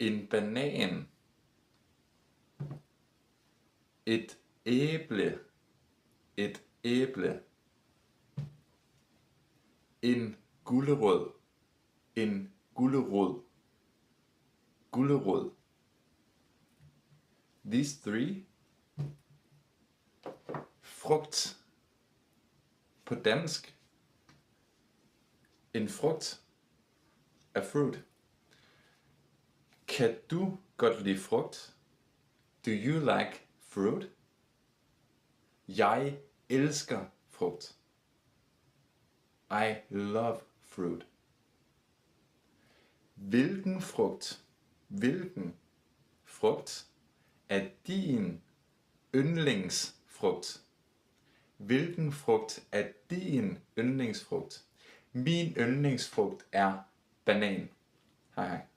En banan. Et æble. Et æble. En gulerod. En gulerod. Gulerod. These three. Frugt. På dansk. En frugt. A fruit. Kan du godt lide frugt? Do you like fruit? Jeg elsker frugt. I love fruit. Hvilken frugt er din yndlingsfrugt? Hvilken frugt er din yndlingsfrugt? Min yndlingsfrugt er banan. Hej hej.